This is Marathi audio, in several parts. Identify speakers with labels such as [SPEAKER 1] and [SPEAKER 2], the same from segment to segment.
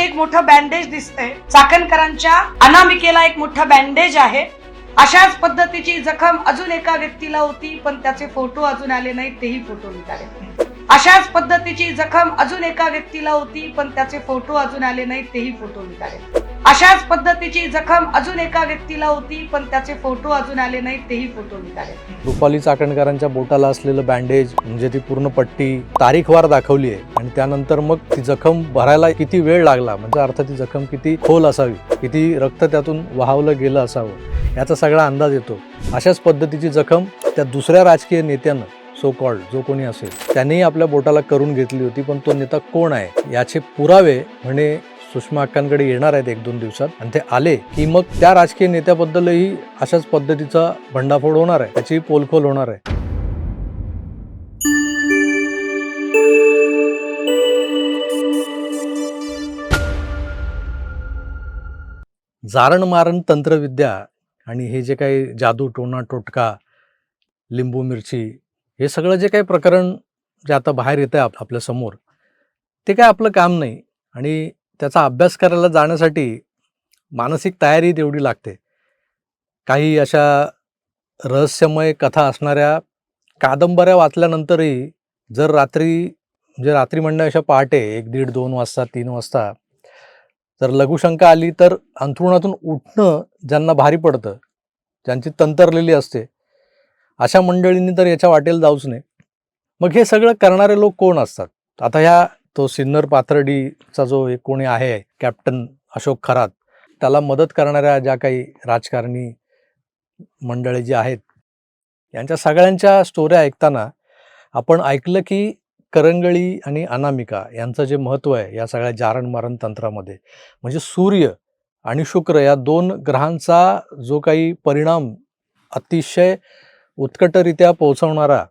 [SPEAKER 1] इथे एक मोठं बँडेज दिसतंय. चाकणकरांच्या अनामिकेला एक मोठा बँडेज आहे. अशाच पद्धतीची जखम अजून एका व्यक्तीला होती, पण त्याचे फोटो अजून आले नाहीत, तेही फोटो निघाले. अशाच पद्धतीची जखम अजून एका व्यक्तीला होती, पण त्याचे फोटो अजून आले नाहीत, तेही फोटो निघाले. अशाच पद्धतीची जखम अजून एका व्यक्तीला होती, पण त्याचे फोटो अजून आले नाहीत, तेही फोटो निघाले.
[SPEAKER 2] रुपाली चाकणकरांच्या बोटाला असलेलं बँडेज म्हणजे ती पूर्ण पट्टी तारीखवार दाखवली आहे आणि त्यानंतर मग ती जखम भरायला किती वेळ लागला, म्हणजे अर्थ ती जखम किती खोल असावी, किती रक्त त्यातून वाहवलं गेलं असावं याचा सगळा अंदाज येतो. अशाच पद्धतीची जखम त्या दुसऱ्या राजकीय नेत्यानं सो कॉल्ड जो कोणी असेल त्यांनीही आपल्या बोटाला करून घेतली होती. पण तो नेता कोण आहे याचे पुरावे म्हणे सुषमा अक्कांकडे येणार आहेत 1-2 दिवसात, आणि ते आले की मग त्या राजकीय नेत्याबद्दलही अशाच पद्धतीचा भंडाफोड होणार आहे, त्याची पोलखोल होणार आहे. जारण मारण तंत्रविद्या आणि हे जे काही जादू टोना टोटका लिंबू मिरची हे सगळं जे काही प्रकरण जे आता बाहेर येतं आहे आपल्या समोर, ते काय आपलं काम नाही. आणि त्याचा अभ्यास करायला जाण्यासाठी मानसिक तयारी तेवढी लागते. काही अशा रहस्यमय कथा असणाऱ्या कादंबऱ्या वाचल्यानंतरही जर रात्री म्हणण्यापेक्षा पहाटे 1-1:30-2 वाजता 3 वाजता जर लघुशंका आली तर अंथरुणातून उठणं ज्यांना भारी पडतं, ज्यांची तंतरलेली असते, अशा मंडळींनी तर याच्या वाटेला जाऊच नाही. मग हे सगळं करणारे लोक कोण असतात? आता तो सिन्नर पाथर्डीचा जो एक कोणी आहे कॅप्टन अशोक खरात, त्याला मदत करणाऱ्या ज्या काही राजकारणी मंडळी जी आहेत, यांच्या सगळ्यांच्या स्टोऱ्या ऐकताना आपण ऐकलं की करंगळी आणि अनामिका यांचं जे महत्त्व आहे या सगळ्या जारण मारण तंत्रामध्ये, म्हणजे सूर्य आणि शुक्र या 2 ग्रहांचा जो काही परिणाम अतिशय उत्कटरित्या पोहोचवणारा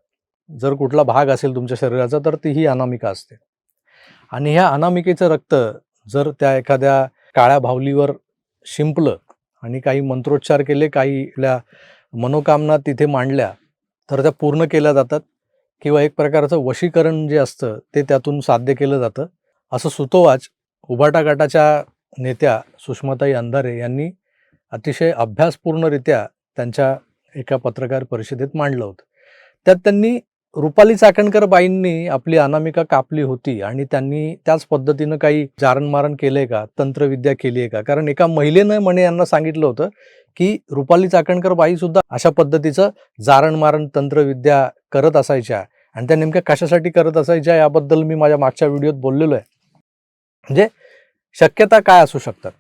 [SPEAKER 2] जर कुठला भाग असेल तुमच्या शरीराचा तर ती ही अनामिका असते. आणि ह्या अनामिकेचं रक्त जर त्या एखाद्या काळ्या बाहुलीवर शिंपलं आणि काही मंत्रोच्चार केले, काही मनोकामना तिथे मांडल्या तर त्या पूर्ण केल्या जातात, किंवा एक प्रकारचं वशीकरण जे असतं ते त्यातून साध्य केलं जातं, असं सुतोवाच उभाटा गटाच्या नेत्या सुषमाताई अंधारे यांनी अतिशय अभ्यासपूर्णरित्या त्यांच्या एका पत्रकार परिषदेत मांडलं होतं. त्यात त्यांनी रुपाली चाकणकर बाईंनी आपली अनामिका कापली होती आणि त्यांनी त्याच पद्धतीनं काही जारणमारण केलंय का, तंत्रविद्या केली आहे का? कारण एका महिलेनं म्हणे यांना सांगितलं होतं की रुपाली चाकणकर बाई सुद्धा अशा पद्धतीचं जारणमारण तंत्रविद्या करत असायच्या, आणि त्या नेमक्या कशासाठी करत असायच्या याबद्दल मी माझ्या मागच्या व्हिडिओत बोललेलो आहे. म्हणजे शक्यता काय असू शकतात?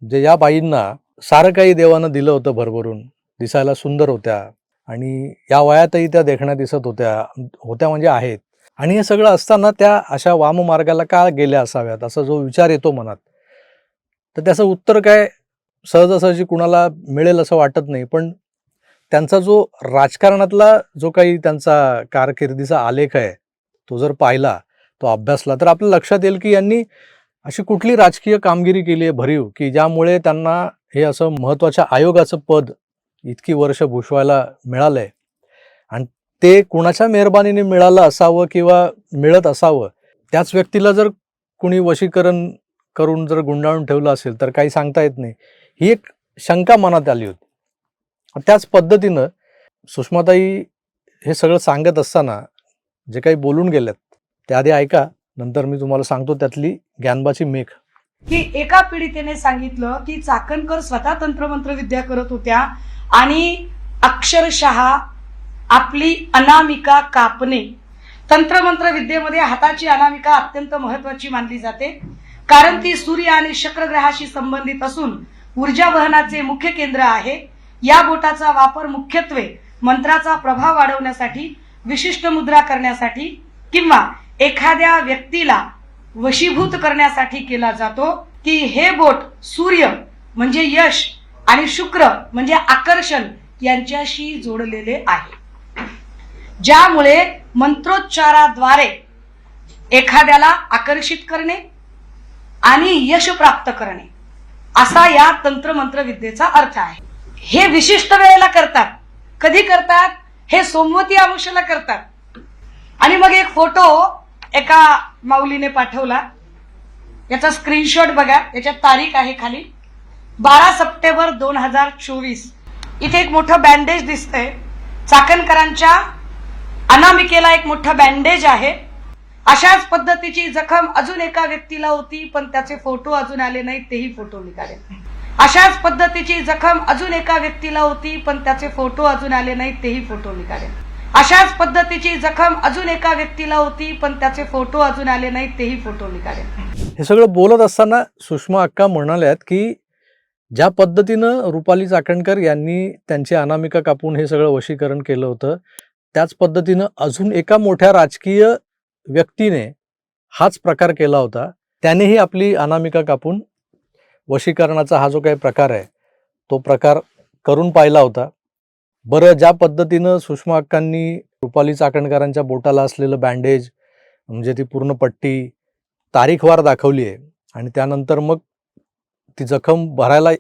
[SPEAKER 2] जे या बाईंना सारं काही देवानं दिलं होतं भरभरून, दिसायला सुंदर होत्या आणि या वयातही त्या देखण्या दिसत होत्या म्हणजे आहेत, आणि हे सगळं असताना त्या अशा वाममार्गाला का गेल्या असाव्यात असा जो विचार येतो मनात, तर त्याचं उत्तर काय सहजासहजी कुणाला मिळेल असं वाटत नाही. पण त्यांचा जो राजकारणातला जो काही त्यांचा कारकिर्दीचा आलेख आहे तो जर पाहिला, तो अभ्यासला, तर आपल्या लक्षात येईल की यांनी अशी कुठली राजकीय कामगिरी केली आहे भरीव की ज्यामुळे त्यांना हे असं महत्त्वाच्या आयोगाचं पद इतकी वर्ष भूषवायला मिळालंय. आणि ते कुणाच्या मेहरबानीने मिळालं असावं किंवा मिळत असावं, त्याच व्यक्तीला जर कुणी वशीकरण करून जर गुंडाळून ठेवलं असेल तर काही सांगता येत नाही, ही एक शंका मनात आली होती. त्याच पद्धतीनं सुषमाताई हे सगळं सांगत असताना जे काही बोलून गेल्यात ते आधी ऐका, नंतर मी तुम्हाला सांगतो त्यातली ज्ञानबाची मेघ.
[SPEAKER 1] की एका पीडितेने सांगितलं की चाकणकर स्वतः तंत्रमंत्र विद्या करत होत्या आणि अक्षरशः आपली अनामिका कापणे. तंत्रमंत्र विद्येमध्ये हाताची अनामिका अत्यंत महत्वाची मानली जाते, कारण ती सूर्य आणि शुक्र ग्रहाशी संबंधित असून ऊर्जा वहनाचे मुख्य केंद्र आहे. या बोटाचा वापर मुख्यत्वे मंत्राचा प्रभाव वाढवण्यासाठी, विशिष्ट मुद्रा करण्यासाठी किंवा एखाद्या व्यक्तीला वशीभूत करण्यासाठी केला जातो. की हे बोट सूर्य म्हणजे यश आणि शुक्र म्हणजे आकर्षण यांच्याशी जोडलेले आहे, ज्यामुळे मंत्रोच्चाराद्वारे एखाद्याला आकर्षित करणे आणि यश प्राप्त करणे असा या तंत्रमंत्र विद्येचा अर्थ आहे. हे विशिष्ट वेळेला करतात. कधी करतात? हे सोमवती अमावस्येला करतात. आणि मग एक फोटो एका माऊलीने पाठवला याचा स्क्रीनशॉट बघा, याच्यात तारीख आहे खाली 12 सप्टेंबर 2024. इथे एक मोठं बँडेज दिसतंय. चाकणकरांच्या अनामिकेला एक मोठं बँडेज आहे. अशाच पद्धतीची जखम अजून एका व्यक्तीला होती, पण त्याचे फोटो अजून आले नाहीत, तेही फोटो निघाले. अशाच पद्धतीची जखम अजून एका व्यक्तीला होती, पण त्याचे फोटो अजून आले नाहीत, तेही फोटो निघाले. अशाच पद्धतीची जखम अजून एका व्यक्तीला होती, पण त्याचे फोटो अजून आले नाहीत, तेही फोटो निघाले.
[SPEAKER 2] हे सगळं बोलत असताना सुषमा अक्का म्हणाल्यात की ज्या पद्धतीनं रुपाली चाकणकर यांनी त्यांची अनामिका कापून हे सगळं वशीकरण केलं होतं, त्याच पद्धतीनं अजून एका मोठ्या राजकीय व्यक्तीने हाच प्रकार केला होता. त्यानेही आपली अनामिका कापून वशीकरणाचा हा जो काही प्रकार आहे तो प्रकार करून पाहिला होता. बरं, ज्या पद्धतीनं सुषमा अक्कांनी रुपाली चाकणकरांच्या बोटाला असलेलं बँडेज म्हणजे ती पूर्ण पट्टी तारीखवार दाखवली आहे आणि त्यानंतर मग ती जखम भरायला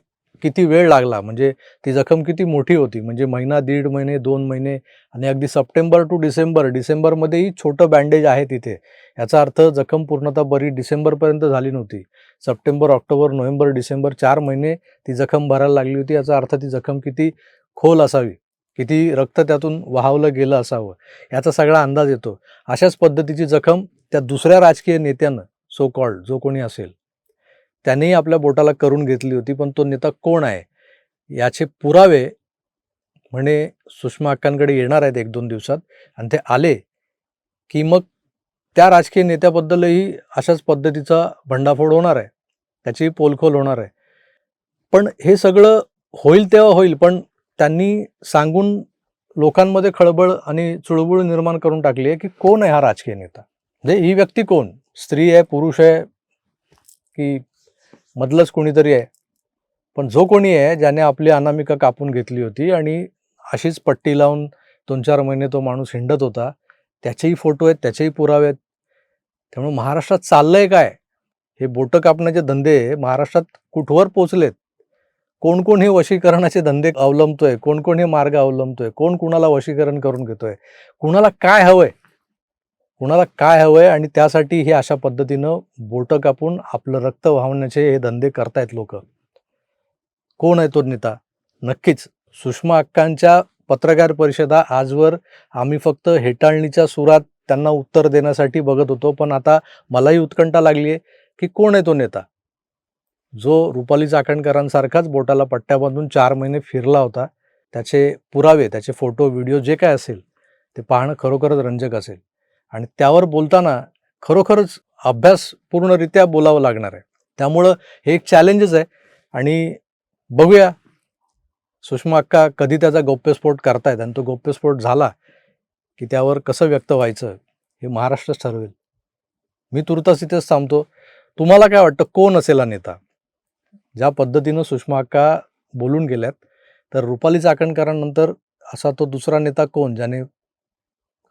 [SPEAKER 2] किती वेळ लागला, म्हणजे ती जखम किती मोठी होती, म्हणजे महिना, 1.5 महिने, 2 महिने आणि अगदी सप्टेंबर टू डिसेंबरमध्येही छोटं बँडेज आहे तिथे. याचा अर्थ जखम पूर्णतः बरी डिसेंबरपर्यंत झाली नव्हती. सप्टेंबर, ऑक्टोबर, नोव्हेंबर, डिसेंबर 4 महिने ती जखम भरायला लागली होती. याचा अर्थ ती जखम किती खोल असावी, किती रक्त त्यातून वाहवलं गेलं असावं, याचा सगळा अंदाज येतो. अशाच पद्धतीची जखम त्या दुसऱ्या राजकीय नेत्यानं, सो कॉल्ड जो कोणी असेल, त्यानेही आपल्या बोटाला करून घेतली होती. पण तो नेता कोण आहे याचे पुरावे म्हणे सुषमा अक्कांकडे येणार आहेत 1-2 दिवसात, आणि ते आले की मग त्या राजकीय नेत्याबद्दलही अशाच पद्धतीचा भंडाफोड होणार आहे, त्याचीही पोलखोल होणार आहे. पण हे सगळं होईल तेव्हा होईल, पण त्यांनी सांगून लोकांमध्ये खळबळ आणि चुळबुळ निर्माण करून टाकली आहे की कोण आहे हा राजकीय नेता, म्हणजे ही व्यक्ती कोण, स्त्री आहे, पुरुष आहे की मधलंच कोणीतरी आहे. पण जो कोणी आहे ज्याने आपली अनामिका कापून घेतली होती आणि अशीच पट्टी लावून 2-4 महिने तो माणूस हिंडत होता, त्याचेही फोटो आहेत, त्याचेही पुरावे आहेत. त्यामुळे महाराष्ट्रात चाललंय काय, हे बोटं कापण्याचे धंदे महाराष्ट्रात कुठवर पोचलेत, कोण कोण हे वशीकरणाचे धंदे अवलंबतोय, कोण कोण हे मार्ग अवलंबतोय, कोण कुणाला वशीकरण करून घेतोय, कुणाला काय हवंय आणि त्यासाठी हे अशा पद्धतीनं बोटं कापून आपलं रक्त वाहवण्याचे हे धंदे करतायत लोक. कोण आहे तो नेता? नक्कीच सुषमा अक्कांच्या पत्रकार परिषदा आजवर आम्ही फक्त हेटाळणीच्या सुरात त्यांना उत्तर देण्यासाठी बघत होतो, पण आता मलाही उत्कंठा लागली आहे की कोण आहे तो नेता जो रुपाली चाकणकरांसारखाच बोटाला पट्ट्या बांधून 4 महिने फिरला होता. त्याचे पुरावे, त्याचे फोटो, व्हिडिओ जे काय असेल ते पाहणं खरोखरच रंजक असेल आणि त्यावर बोलताना खरोखरच अभ्यासपूर्णरित्या बोलावं लागणार आहे. त्यामुळं हे एक चॅलेंजच आहे आणि बघूया सुषमा अक्का कधी त्याचा गौप्यस्फोट करतायत आणि तो गौप्यस्फोट झाला की त्यावर कसं व्यक्त व्हायचं हे महाराष्ट्रच ठरवेल. मी तुर्तास इथेच थांबतो. तुम्हाला काय वाटतं, कोण असेल हा नेता? ज्या पद्धतीनं सुषमा अक्का बोलून गेल्यात, तर रुपाली चाकणकरांनंतर असा तो दुसरा नेता कोण ज्याने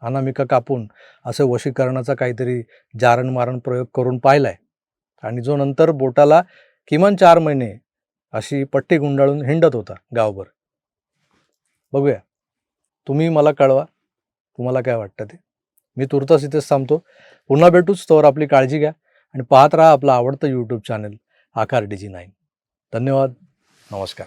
[SPEAKER 2] अनामिका कापून असं वशीकरणाचा काहीतरी जारण प्रयोग करून पाहिलाय आणि जो नंतर बोटाला किमान 4 महिने अशी पट्टी गुंडाळून हिंडत होता गावभर? बघूया, तुम्ही मला कळवा तुम्हाला काय वाटतं ते. मी तुर्तास इथेच थांबतो. पुन्हा भेटूच, तोवर आपली काळजी घ्या आणि पाहत राहा आपलं आवडतं यूट्यूब चॅनल आकार DG9. धन्यवाद. नमस्कार.